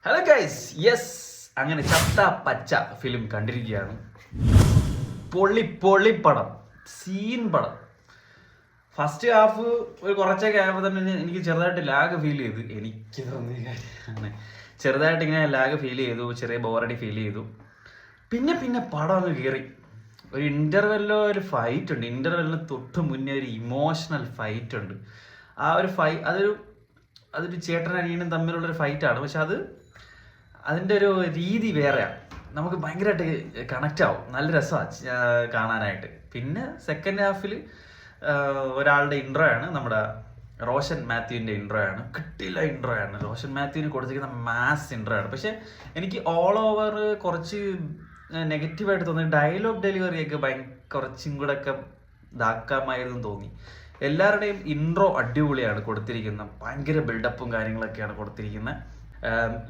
Hello guys, yes, അങ്ങനെ ചത്ത പച്ച ഫിലിം കണ്ടിരിക്കുകയാണ്. പൊള്ളി പടം, സീൻ പടം. ഫസ്റ്റ് ഹാഫ് ഒരു കുറച്ചൊക്കെ ആയപ്പോൾ തന്നെ എനിക്ക് ചെറുതായിട്ട് ലാഗ് ഫീൽ ചെയ്തു. എനിക്ക് തോന്നിയ കാര്യമാണ്, ചെറുതായിട്ട് ഇങ്ങനെ ലാഗ് ഫീൽ ചെയ്തു, ചെറിയ ബോറടി ഫീൽ ചെയ്തു. പിന്നെ പടം അങ്ങ് കയറി. ഒരു ഇന്റർവെല്ലോ ഒരു ഫൈറ്റ് ഉണ്ട്. ഇന്റർവെല്ലിന് തൊട്ട് മുന്നേ ഒരു ഇമോഷണൽ ഫൈറ്റ് ഉണ്ട്. ആ ഒരു അതൊരു ചേട്ടൻ അനിയനും തമ്മിലുള്ളൊരു ഫൈറ്റാണ്. പക്ഷെ അതിൻ്റെ ഒരു രീതി വേറെയാണ്. നമുക്ക് ഭയങ്കരമായിട്ട് കണക്റ്റ് ആവും. നല്ല രസമാണ് കാണാനായിട്ട്. പിന്നെ സെക്കൻഡ് ഹാഫിൽ ഒരാളുടെ ഇൻട്രോ ആണ്, നമ്മുടെ റോഷൻ മാത്യുവിൻ്റെ ഇൻട്രോ ആണ്. കിട്ടില്ല ഇൻട്രോ ആണ്. റോഷൻ മാത്യുവിന് കൊടുത്തിരിക്കുന്ന മാസ് ഇൻട്രോ ആണ്. പക്ഷെ എനിക്ക് ഓൾ ഓവർ കുറച്ച് നെഗറ്റീവായിട്ട് തോന്നി. ഡയലോഗ് ഡെലിവറിയൊക്കെ കുറച്ചും കൂടെ ഒക്കെ ഇതാക്കാമായിരുന്നു തോന്നി. എല്ലാവരുടെയും ഇൻട്രോ അടിപൊളിയാണ് കൊടുത്തിരിക്കുന്നത്. ഭയങ്കര ബിൽഡപ്പും കാര്യങ്ങളൊക്കെയാണ് കൊടുത്തിരിക്കുന്നത്.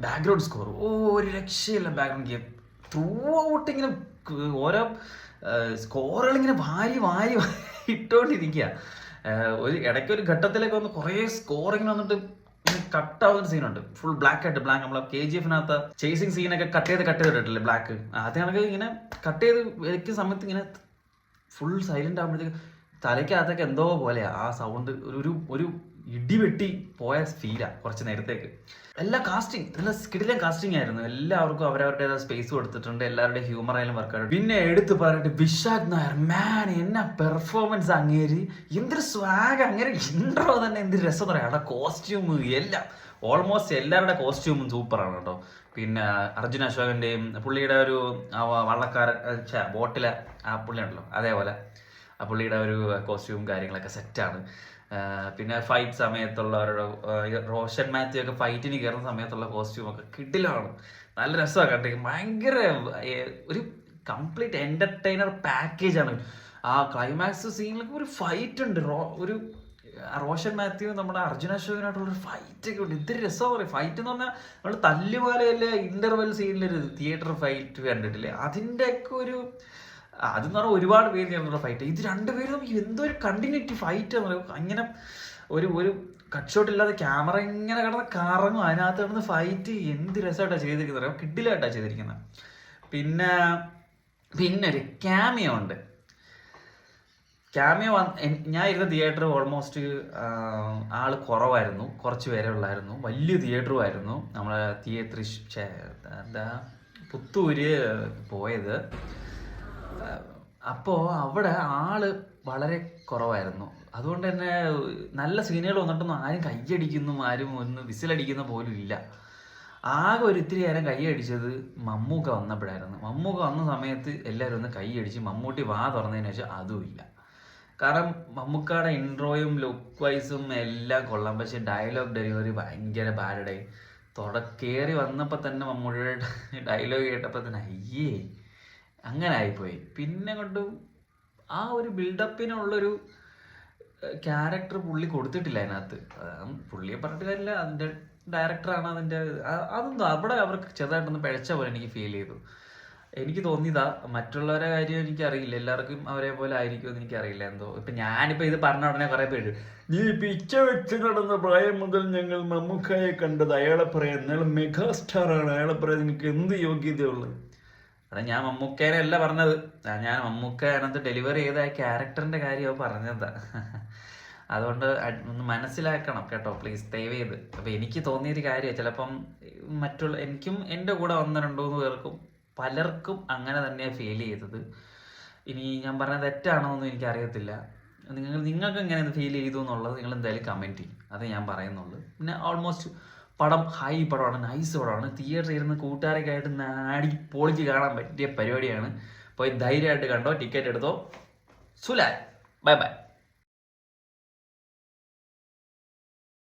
ബാക്ക്ഗ്രൗണ്ട് സ്കോർ ഒരു രക്ഷയില്ല. ബാക്ക്ഗ്രൗണ്ട് ഗെയിം ത്രൂ ഔട്ട് ഇങ്ങനെ ഓരോ സ്കോറുകൾ ഇങ്ങനെ വാരി ഇട്ടുകൊണ്ടിരിക്കുക. ഒരു ഇടയ്ക്കൊരു ഘട്ടത്തിലേക്ക് വന്ന് കുറേ സ്കോറിങ്ങനെ വന്നിട്ട് കട്ടാവുന്ന സീനുണ്ട്. ഫുൾ ബ്ലാക്ക് നമ്മളെ KGF ചേസിങ് സീനൊക്കെ കട്ട് ചെയ്തിട്ടില്ലേ ബ്ലാക്ക്. അത് കണക്ക് ഇങ്ങനെ കട്ട് ചെയ്ത് വയ്ക്കുന്ന സമയത്ത് ഇങ്ങനെ ഫുൾ സൈലന്റ് ആകുമ്പോഴത്തേക്ക് തലയ്ക്കകത്തൊക്കെ എന്തോ പോലെയാ ആ സൗണ്ട്. ഒരു ഇടിവെട്ടി പോയ ഫീലാണ് കുറച്ച് നേരത്തേക്ക്. എല്ലാ കാസ്റ്റിംഗ് നല്ല സ്കിഡിലെ കാസ്റ്റിംഗ് ആയിരുന്നു. എല്ലാവർക്കും അവരവരുടെ സ്പേസ് കൊടുത്തിട്ടുണ്ട്. എല്ലാവരുടെയും ഹ്യൂമർ ആയാലും വർക്കാണ്. പിന്നെ എടുത്ത് പറഞ്ഞിട്ട് വിശാഖ് നായർ, മാൻ, എന്നാ പെർഫോമൻസ്. അങ്ങേര് എന്തൊരു സ്വാഗ്, അങ്ങനെ ഇൻട്രോ തന്നെ എന്തൊരു രസം പറയാം. അവിടെ കോസ്റ്റ്യൂം എല്ലാം ഓൾമോസ്റ്റ് എല്ലാവരുടെ കോസ്റ്റ്യൂമും സൂപ്പറാണ് കേട്ടോ. പിന്നെ അർജുൻ അശോകന്റെയും പുള്ളിയുടെ ഒരു വള്ളക്കാരൻ ബോട്ടിലെ ആ പുള്ളി ഉണ്ടല്ലോ, അതേപോലെ ആ പുള്ളിയുടെ ഒരു കോസ്റ്റ്യൂം കാര്യങ്ങളൊക്കെ സെറ്റാണ്. പിന്നെ ഫൈറ്റ് സമയത്തുള്ളവരുടെ റോഷൻ മാത്യു ഒക്കെ ഫൈറ്റിന് കയറുന്ന സമയത്തുള്ള കോസ്റ്റ്യൂമൊക്കെ കിടിലാണ്. നല്ല രസമാണ് കണ്ടിരിക്കും. ഭയങ്കര ഒരു കംപ്ലീറ്റ് എന്റർടൈനർ പാക്കേജാണ്. ആ ക്ലൈമാക്സ് സീനിലൊക്കെ ഒരു ഫൈറ്റ് ഉണ്ട്. ഒരു റോഷൻ മാത്യു നമ്മുടെ അർജുൻ അശോകനായിട്ടുള്ളൊരു ഫൈറ്റ് ഒക്കെ ഉണ്ട്. ഇത്തിരി രസമാണ് പറയും. ഫൈറ്റ് എന്ന് പറഞ്ഞാൽ നമ്മൾ തല്ലുമാലയല്ലേ ഇന്റർവെൽ സീനിലൊരു തിയേറ്റർ ഫൈറ്റ് കണ്ടിട്ടില്ലേ, അതിൻ്റെയൊക്കെ അതെന്ന് പറഞ്ഞാൽ ഒരുപാട് പേര് ചേർന്നുള്ള ഫൈറ്റ്. ഇത് രണ്ടുപേരും നമുക്ക് എന്തോ ഒരു കണ്ടിന്യൂറ്റി ഫൈറ്റ് എന്ന് പറയും. അങ്ങനെ ഒരു കട്ട് ഷോട്ട് ഇല്ലാതെ ക്യാമറ ഇങ്ങനെ കിടന്ന് കറങ്ങും. അതിനകത്ത് കിടന്ന് ഫൈറ്റ് എന്ത് രസമായിട്ടാണ് ചെയ്തിരിക്കുന്നത്, കിഡിലായിട്ടാണ് ചെയ്തിരിക്കുന്നത്. പിന്നെ ഒരു ക്യാമിയോ ഉണ്ട്. ക്യാമിയോ ഞാൻ ഇരുന്ന തിയേറ്റർ ഓൾമോസ്റ്റ് ആള് കുറവായിരുന്നു, കുറച്ച് പേരെ ഉള്ളായിരുന്നു. വലിയ തിയേറ്ററും ആയിരുന്നു. നമ്മളെ പുത്തൂര് പോയത്. അപ്പോൾ അവിടെ ആള് വളരെ കുറവായിരുന്നു. അതുകൊണ്ട് തന്നെ നല്ല സീനുകൾ വന്നിട്ടൊന്നും ആരും കയ്യടിക്കുന്നു, ആരും ഒന്ന് വിസിലടിക്കുന്ന പോലും ഇല്ല. ആകെ ഒരു ഇത്തിരി നേരം കൈയടിച്ചത് മമ്മൂക്ക വന്നപ്പോഴായിരുന്നു. മമ്മൂക്ക വന്ന സമയത്ത് എല്ലാവരും ഒന്ന് കൈയടിച്ച് മമ്മൂട്ടി വാ തുറന്നതിന് ശേഷം അതും ഇല്ല. കാരണം മമ്മൂക്കയുടെ ഇൻട്രോയും ലുക്ക് വൈസും എല്ലാം കൊള്ളാം. പക്ഷെ ഡയലോഗ് ഡെലിവറി ഭയങ്കര ബാഡേ. കയറി വന്നപ്പോൾ തന്നെ മമ്മൂട്ടിയുടെ ഡയലോഗ് കേട്ടപ്പോൾ തന്നെ അയ്യേ അങ്ങനെ ആയിപ്പോയി. പിന്നെ കൊണ്ടും ആ ഒരു ബിൽഡപ്പിനുള്ളൊരു ക്യാരക്ടർ പുള്ളി കൊടുത്തിട്ടില്ല അതിനകത്ത്. പുള്ളിയെ പറഞ്ഞിട്ട് കാര്യമില്ല, അതിൻ്റെ ഡയറക്ടറാണ് അതിൻ്റെ. അതൊന്നും അവിടെ അവർക്ക് ചെറുതായിട്ടൊന്ന് പിഴച്ച പോലെ എനിക്ക് ഫീൽ ചെയ്തു. എനിക്ക് തോന്നിയതാ. മറ്റുള്ളവരെ കാര്യം എനിക്കറിയില്ല, എല്ലാവർക്കും അവരെ പോലെ ആയിരിക്കുമെന്ന് എനിക്കറിയില്ല. എന്തോ ഇപ്പം ഞാനിപ്പോൾ ഇത് പറഞ്ഞ ഉടനെ കുറേ പേര്, നീ പിച്ച വെച്ച് നടന്ന പ്രായം മുതൽ ഞങ്ങൾ മമ്മൂക്കയെ കണ്ടത്, അയാളെ പറയാൻ അയാൾ മെഗാസ്റ്റാറാണ്, അയാളെ പറയാൻ നിനക്ക് എന്ത് യോഗ്യതയുള്ളത്? എടാ, ഞാൻ മമ്മൂക്കേനെ അല്ല പറഞ്ഞത്. ഞാൻ മമ്മൂക്ക അതിനകത്ത് ഡെലിവറി ചെയ്ത ആ ക്യാരക്ടറിന്റെ കാര്യമാണ് പറഞ്ഞതാ. അതുകൊണ്ട് ഒന്ന് മനസ്സിലാക്കണം കേട്ടോ, പ്ലീസ്, ദയവ് ചെയ്ത്. അപ്പൊ എനിക്ക് തോന്നിയൊരു കാര്യമാണ്, ചിലപ്പം എനിക്കും എൻ്റെ കൂടെ വന്ന 2-3 പേർക്കും പലർക്കും അങ്ങനെ തന്നെയാണ് ഫീൽ ചെയ്തത്. ഇനി ഞാൻ പറഞ്ഞത് തെറ്റാണോന്നും എനിക്കറിയത്തില്ല. നിങ്ങൾക്ക് എങ്ങനെ ഫീൽ ചെയ്തു എന്നുള്ളത് നിങ്ങൾ എന്തായാലും കമൻറ്റ് ചെയ്യും. അത് ഞാൻ പറയുന്നുള്ളൂ. പിന്നെ ഓൾമോസ്റ്റ് പടം ഹൈ പടമാണ്, നൈസ് പടമാണ്. തിയേറ്ററിൽ ഇരുന്ന് കൂട്ടുകാരൊക്കെ ആയിട്ട് നാടി പൊളിച്ച് കാണാൻ പറ്റിയ പരിപാടിയാണ്. പോയി ധൈര്യമായിട്ട് കണ്ടോ, ടിക്കറ്റ് എടുത്തോ. സുലാൻ, ബൈ.